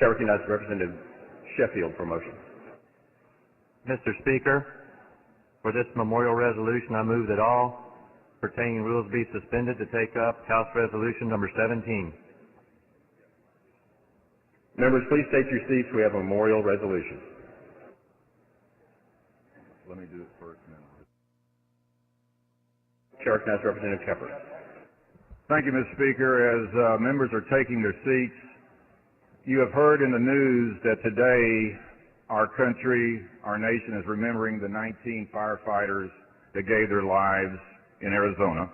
Chair recognizes Representative Sheffield for motion. Mr. Speaker, for this memorial resolution, I move that all pertaining rules be suspended to take up House Resolution number 17. Members, please take your seats. We have a memorial resolution. Let me do it first. Chair recognizes Representative Kepper. Thank you, Mr. Speaker. As members are taking their seats, you have heard in the news that today our country, our nation is remembering the 19 firefighters that gave their lives in Arizona.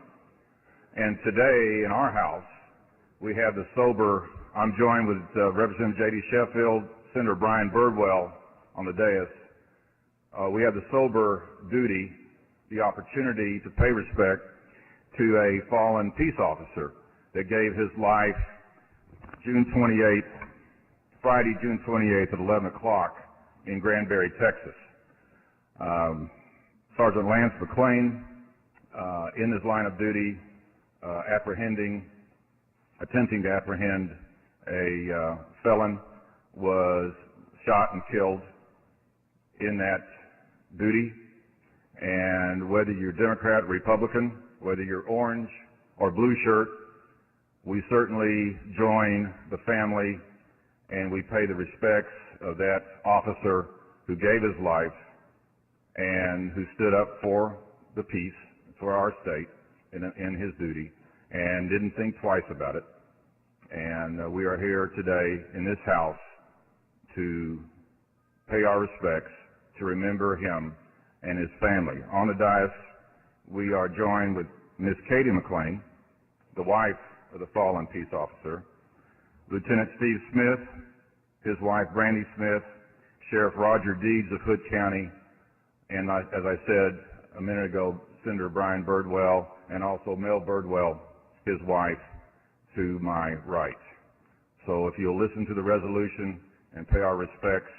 And today in our House, we have the sober, I'm joined with Representative J.D. Sheffield, Senator Brian Birdwell on the dais. We have the sober duty, the opportunity to pay respect to a fallen peace officer that gave his life Friday, June 28th at 11 o'clock in Granbury, Texas. Sergeant Lance McClain, in his line of duty, attempting to apprehend a felon, was shot and killed in that duty. And whether you're Democrat, Republican, whether you're orange or blue shirt, we certainly join the family and we pay the respects of that officer who gave his life and who stood up for the peace, for our state in his duty, and didn't think twice about it. And we are here today in this House to pay our respects, to remember him and his family. On the dais, we are joined with Ms. Katie McClain, the wife of the fallen peace officer, Lieutenant Steve Smith, his wife Brandy Smith, Sheriff Roger Deeds of Hood County, and as I said a minute ago, Senator Brian Birdwell, and also Mel Birdwell, his wife, to my right. So if you'll listen to the resolution and pay our respects,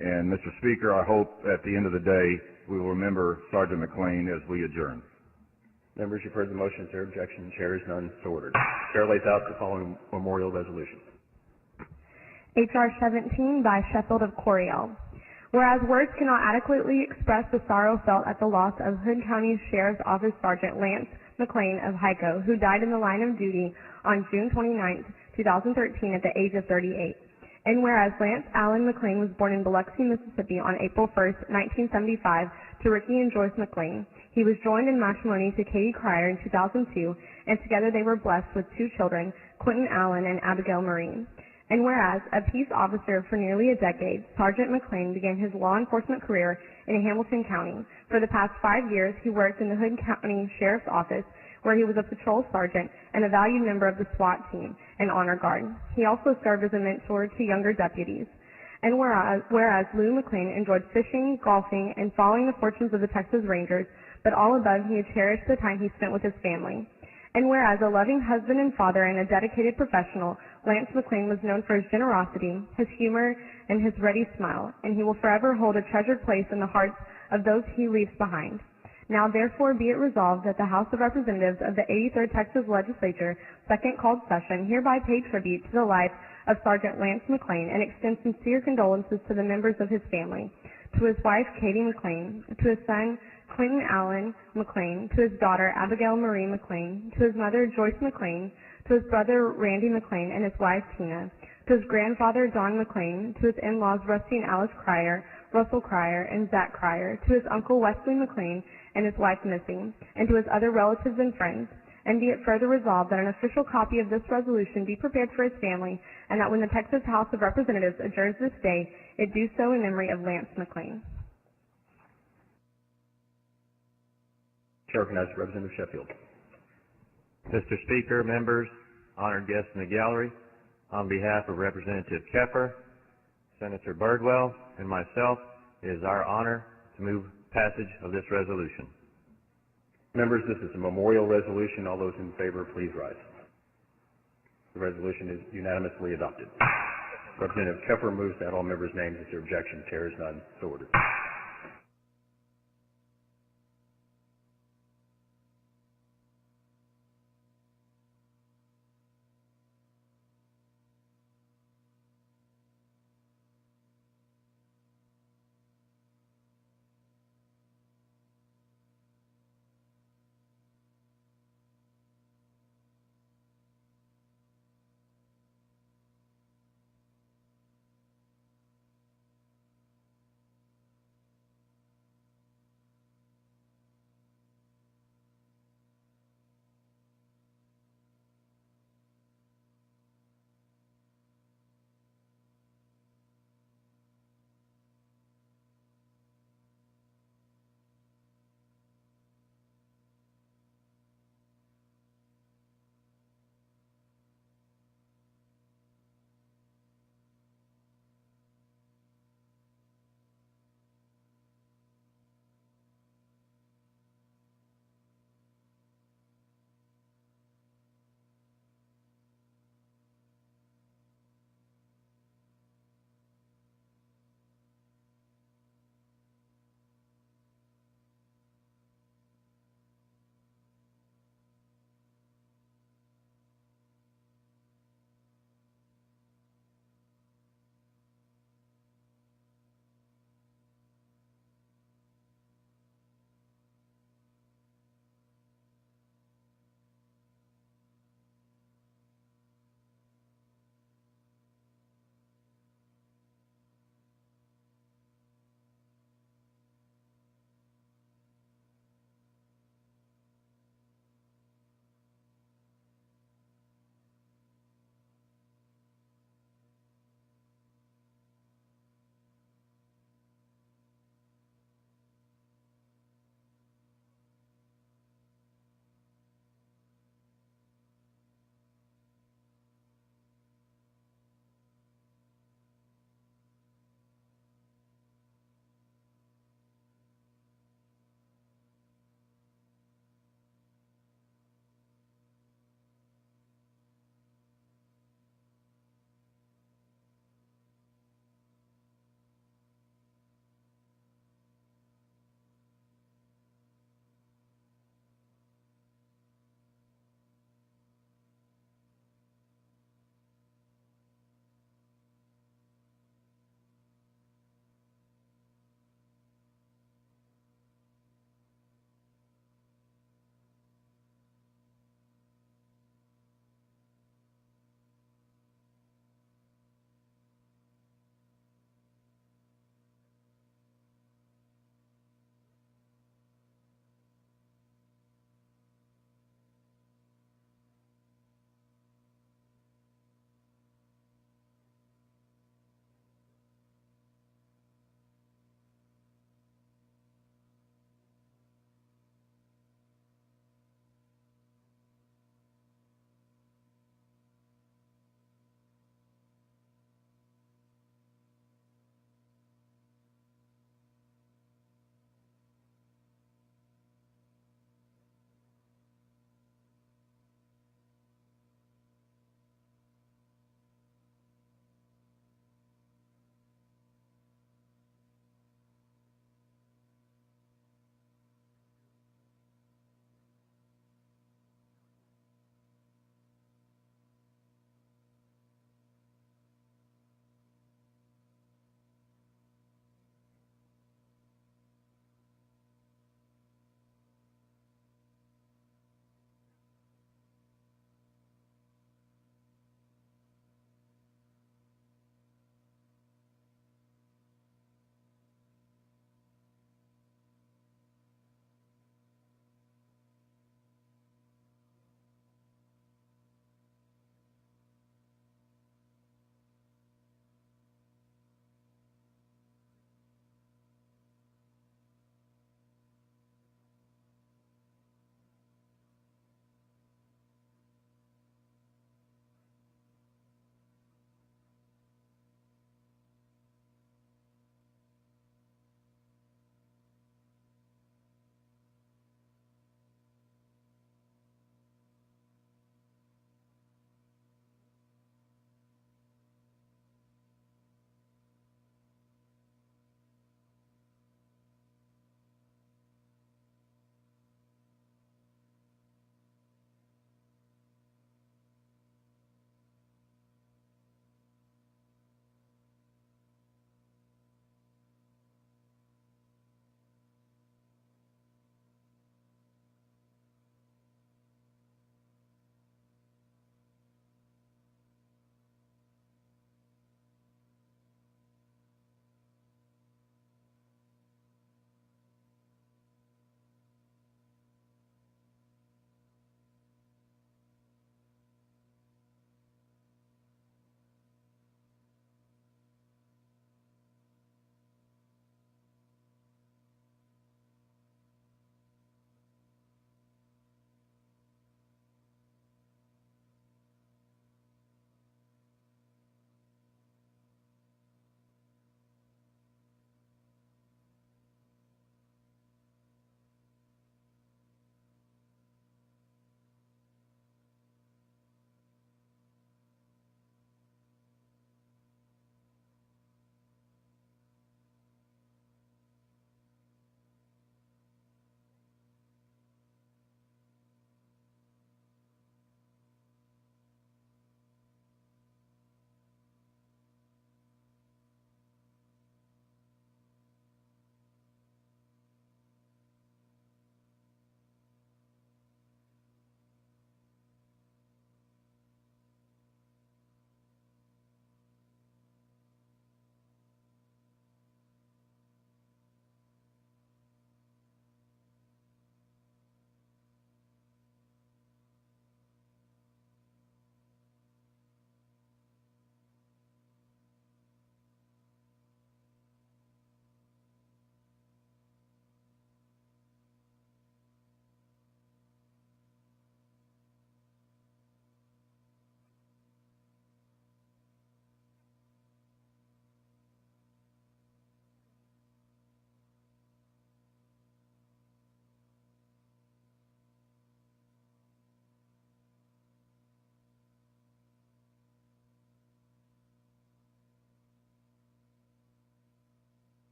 and Mr. Speaker, I hope at the end of the day we will remember Sergeant McClain as we adjourn. Members, you've heard the motion. Is there objection? Chair is none. So ordered. Chair lays out the following memorial resolution. H.R. 17 by Sheffield of Coryell. Whereas words cannot adequately express the sorrow felt at the loss of Hood County Sheriff's Office Sergeant Lance McClain of Hyco, who died in the line of duty on June 29, 2013 at the age of 38. And whereas Lance Allen McClain was born in Biloxi, Mississippi on April 1, 1975 to Ricky and Joyce McClain, he was joined in matrimony to Katie Cryer in 2002, and together they were blessed with 2 children, Quentin Allen and Abigail Marie. And whereas a peace officer for nearly a decade, Sergeant McClain began his law enforcement career in Hamilton County. For the past 5 years, he worked in the Hood County Sheriff's Office, where he was a patrol sergeant and a valued member of the SWAT team and honor guard. He also served as a mentor to younger deputies. And whereas Lou McClain enjoyed fishing, golfing, and following the fortunes of the Texas Rangers, but all above, he had cherished the time he spent with his family. And whereas a loving husband and father and a dedicated professional, Lance McClain was known for his generosity, his humor, and his ready smile, and he will forever hold a treasured place in the hearts of those he leaves behind. Now therefore be it resolved that the House of Representatives of the 83rd Texas Legislature, second called session, hereby pay tribute to the life of Sergeant Lance McClain and extend sincere condolences to the members of his family, to his wife Katie McClain, to his son Quentin Allen McClain, to his daughter Abigail Marie McClain, to his mother Joyce McClain, to his brother Randy McClain and his wife Tina, to his grandfather Don McClain, to his in-laws Rusty and Alice Cryer, Russell Cryer, and Zach Cryer, to his uncle Wesley McClain and his wife Missy, and to his other relatives and friends. And be it further resolved that an official copy of this resolution be prepared for his family, and that when the Texas House of Representatives adjourns this day, it do so in memory of Lance McClain. Chair recognizes Representative Sheffield. Mr. Speaker, members, honored guests in the gallery, on behalf of Representative Kepper, Senator Birdwell, and myself, it is our honor to move passage of this resolution. Members, this is a memorial resolution. All those in favor, please rise. The resolution is unanimously adopted. Representative Kepper moves to add all members' names. Is there objection? Chair is none. So ordered.